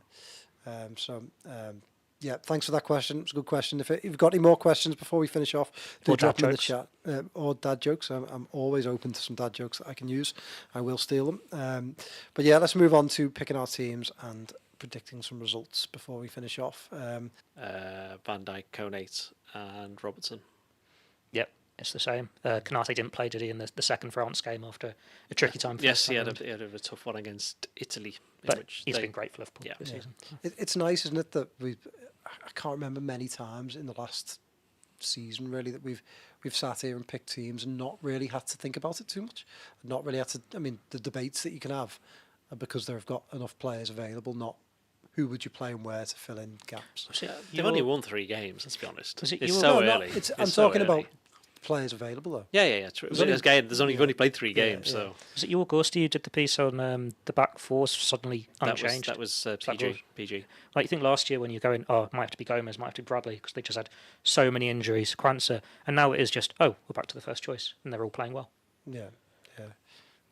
Yeah, thanks for that question. It's a good question. If you've got any more questions before we finish off, do drop them in the chat. Or dad jokes. I'm always open to some dad jokes that I can use. I will steal them. But yeah, let's move on to picking our teams and predicting some results before we finish off. Van Dijk, Konate and Robertson. Yep, it's the same. Konate didn't play, did he, in the second France game after a tricky time? Yes, he had a tough one against Italy. But he's been great for Liverpool this season. It's nice, isn't it, that I can't remember many times in the last season really that we've sat here and picked teams and not really had to think about it too much. Not really had to. I mean, the debates that you can have are because they've got enough players available, not who would you play and where to fill in gaps. They've only won 3 games, let's be honest. It's so early. I'm talking about players available though. Yeah, true. You've only played 3 games, so. Was it you or Gorsty who did the piece on the back fours suddenly unchanged? That was PG. Like, you think last year when you're going, it might have to be Gomez, might have to be Bradley, because they just had so many injuries, Krancer, and now it is just, we're back to the first choice, and they're all playing well. Yeah.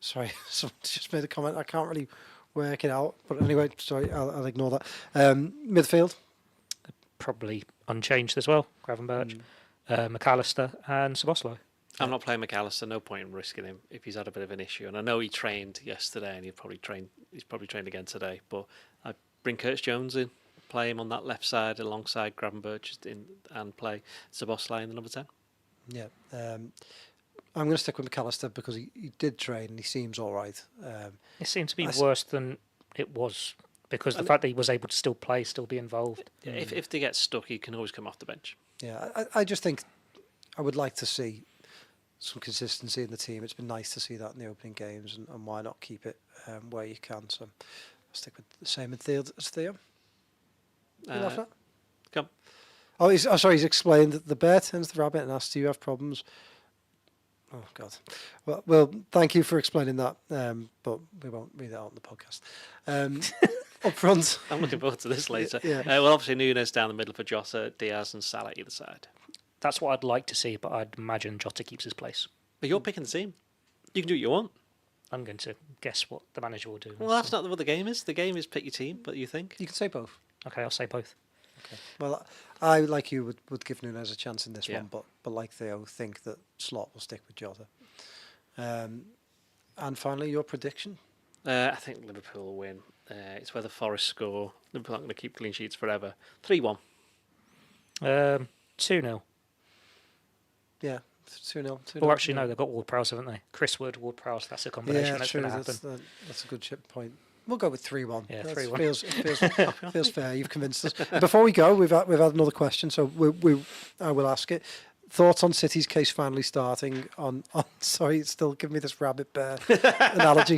Sorry, someone just made a comment. I can't really work it out, but anyway, sorry, I'll ignore that. Midfield? Probably unchanged as well, Gravenberch. McAllister and Szoboszlai. I'm not playing McAllister. No point in risking him if he's had a bit of an issue. And I know he trained yesterday, and he's probably trained again today. But I bring Curtis Jones in, play him on that left side alongside Gravenberch, and play Szoboszlai in the number 10. Yeah, I'm going to stick with McAllister because he did train and he seems all right. It seemed to be worse than it was, because the fact that he was able to still play, still be involved. Yeah, if they get stuck, he can always come off the bench. Yeah, I just think I would like to see some consistency in the team. It's been nice to see that in the opening games, and why not keep it where you can. So I'll stick with the same midfield as Theo. Come. Oh, he's explained that the bear turns the rabbit and asks, do you have problems? Oh, God. Well, thank you for explaining that, but we won't read that on the podcast. Up front. I'm looking forward to this later. Yeah. Well, obviously, Nunez down the middle for Jota, Diaz and Salah either side. That's what I'd like to see, but I'd imagine Jota keeps his place. But you're picking the team. You can do what you want. I'm going to guess what the manager will do. Well, that's not what the game is. The game is pick your team, but you think. You can say both. Okay, I'll say both. Okay. Well, I, like you, would give Nunez a chance in this one, but like Theo, think that Slot will stick with Jota. And finally, your prediction? I think Liverpool will win. It's whether Forest score. Liverpool aren't going to keep clean sheets forever. 3-1. 2-0. Yeah, 2-0. Well, actually, no, they've got Ward-Prowse, haven't they? Chris Wood, Ward-Prowse, that's a combination that's going to happen. That's a good point. We'll go with 3-1. Yeah, 3-1. Feels fair. You've convinced us. Before we go, we've had another question, so I will ask it. thoughts on City's case finally starting on sorry, it's still giving me this rabbit bear analogy,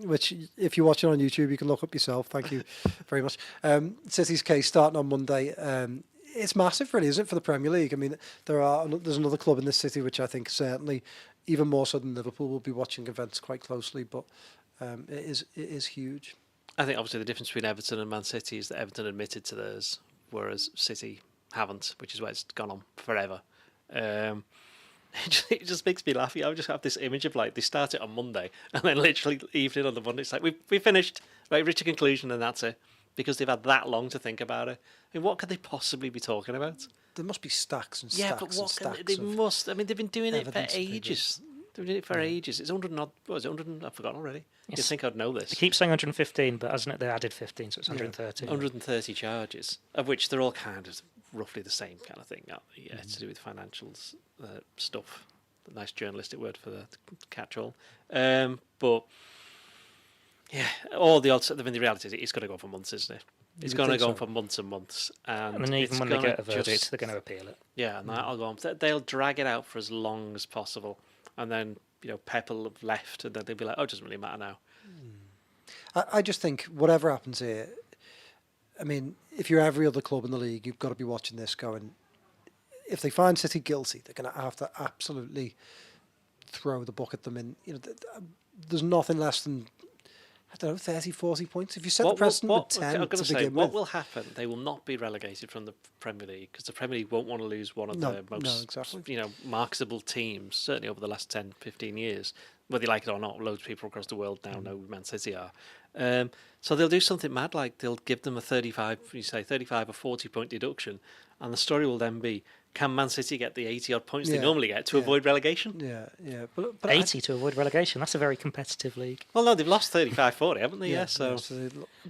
which if you're watching on YouTube, you can look up yourself. Thank you very much. City's case starting on Monday. It's massive, really, isn't it, for the Premier League? I mean, there's another club in this city which I think certainly, even more so than Liverpool, will be watching events quite closely, but it is huge. I think obviously the difference between Everton and Man City is that Everton admitted to theirs, whereas City haven't, which is why it's gone on forever. It just makes me laugh. I just have this image of like they start it on Monday and then literally evening on the Monday it's like we finished, right, reached a conclusion and that's it, because they've had that long to think about it. I mean, what could they possibly be talking about? There must be stacks and Yeah, stacks but and what stacks. they must. I mean, they've been doing it for evidence and ages. They've been doing it for ages. It's 100 and odd. What was it? 100? I've forgotten already. Yes. You'd think I'd know this. They keep saying 115, but hasn't it? They added 15, so it's 130. 130 charges, of which they're all kind of roughly the same kind of thing. Yeah, to do with financials stuff. The nice journalistic word for the catch-all. But yeah, all the odds. I mean, the reality is it's going to go on for months, isn't it? It's going to go on for months and months. And I mean, even when they get a verdict, they're going to appeal it. Yeah, and that'll go on. They'll drag it out for as long as possible, and then Pep will have left, and then they'll be like, "Oh, it doesn't really matter now." I just think whatever happens here, I mean, if you're every other club in the league, you've got to be watching this going, if they find City guilty, they're going to have to absolutely throw the book at them. And there's nothing less than, I don't know, 30, 40 points. If you set the precedent with 10 I'm going to to say, begin what with. will happen? They will not be relegated from the Premier League because the Premier League won't want to lose one of their most, exactly. marketable teams. Certainly over the last 10, 15 years, whether you like it or not, loads of people across the world now know who Man City are. So they'll do something mad, like they'll give them a 35 or 40 point deduction, and the story will then be, can Man City get the 80 odd points they normally get to avoid relegation? Yeah. But 80 to avoid relegation. That's a very competitive league. Well, no, they've lost 35, 40, haven't they? Yeah, so.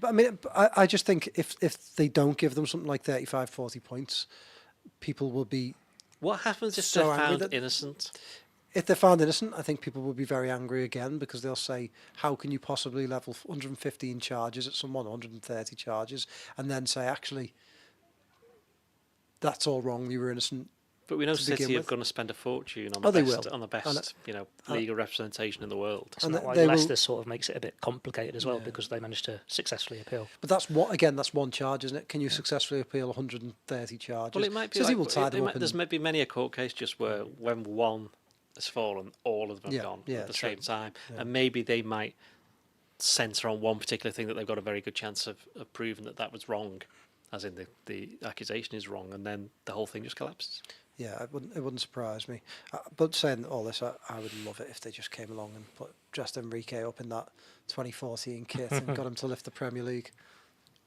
But I mean, I just think if they don't give them something like 35, 40 points, people will be. What happens if so they're angry found innocent? If they're found innocent, I think people will be very angry again, because they'll say, how can you possibly level 115 charges at someone, 130 charges, and then say, actually, that's all wrong, you were innocent. But we know City are going to spend a fortune on the best legal representation in the world. That's not why Leicester sort of makes it a bit complicated as well, because they managed to successfully appeal. But that's one charge, isn't it? Can you successfully appeal 130 charges? Well, it might be. City will tie them up. There's maybe many a court case just where when one has fallen, all of them have gone at the same time, and maybe they might centre on one particular thing that they've got a very good chance of proving that was wrong, as in the accusation is wrong, and then the whole thing just collapses. Yeah, it wouldn't surprise me. But saying all this, I would love it if they just came along and dressed Enrique up in that 2014 kit and got him to lift the Premier League.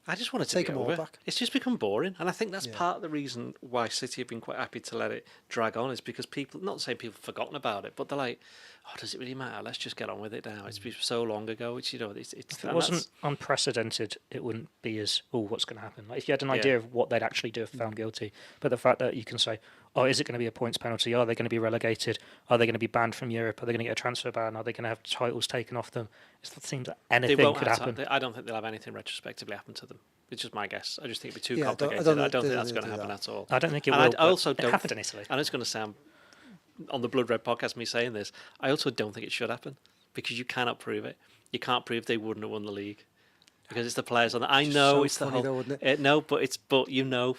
I just want it to take be them over. all back. It's just become boring, and I think that's part of the reason why City have been quite happy to let it drag on, is because people, not saying people have forgotten about it, but they're like, oh, does it really matter? Let's just get on with it now. It's been so long ago. It's if it wasn't unprecedented, it wouldn't be as, what's going to happen? Like, if you had an idea of what they'd actually do if found guilty, but the fact that you can say, oh, is it going to be a points penalty? Are they going to be relegated? Are they going to be banned from Europe? Are they going to get a transfer ban? Are they going to have titles taken off them? It seems that anything could happen. I don't think they'll have anything retrospectively happen to them. It's just my guess. I just think it'd be too Yeah, complicated. I don't think that's going to happen at all. I don't think it And will. I also don't. It happened in Italy. And it's going to sound, on the Blood Red podcast, me saying this, I also don't think it should happen, because you cannot prove it. You can't prove they wouldn't have won the league, because it's the players on. I know so it's the funny whole. though, wouldn't it? No, but you know,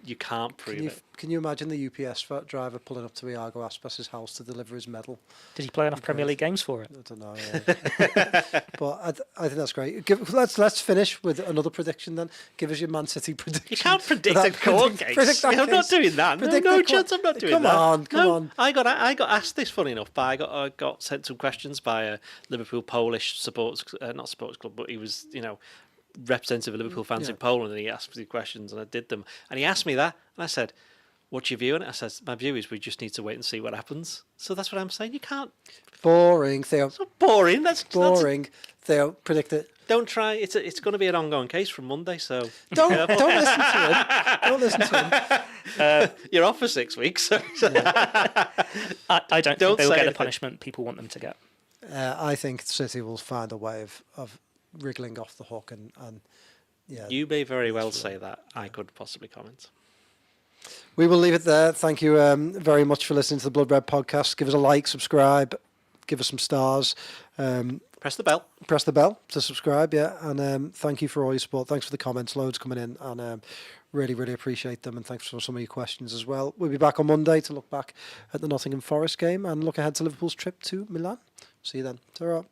you can't prove it. Can you imagine the UPS driver pulling up to Iago Aspas's house to deliver his medal? Did he play enough Premier League games for it? I don't know. Yeah. But I think that's great. Let's finish with another prediction then. Give us your Man City prediction. You can't predict a court case. I'm not doing that. No chance. I'm not doing that. Come on. I got asked this, funny enough, but I got sent some questions by a Liverpool Polish not supporters club, but he was representative of Liverpool fans in Poland, and he asked me questions, and I did them. And he asked me that, and I said, what's your view on it? I said, my view is we just need to wait and see what happens. So that's what I'm saying. You can't. Boring, Theo. It's not boring. That's boring. Theo, predict it. Don't try. It's going to be an ongoing case from Monday, so don't listen to him. Don't listen to him. You're off for 6 weeks. So. I don't think they'll get the punishment people want them to get. I think City will find a way of wriggling off the hook, and you may very well say that. I could possibly comment. We will leave it there. Thank you very much for listening to the Blood Red podcast. Give us a like, subscribe, give us some stars. Press the bell. Press the bell to subscribe, yeah. And thank you for all your support. Thanks for the comments, loads coming in, and really, really appreciate them. And thanks for some of your questions as well. We'll be back on Monday to look back at the Nottingham Forest game and look ahead to Liverpool's trip to Milan. See you then. Ta-ra.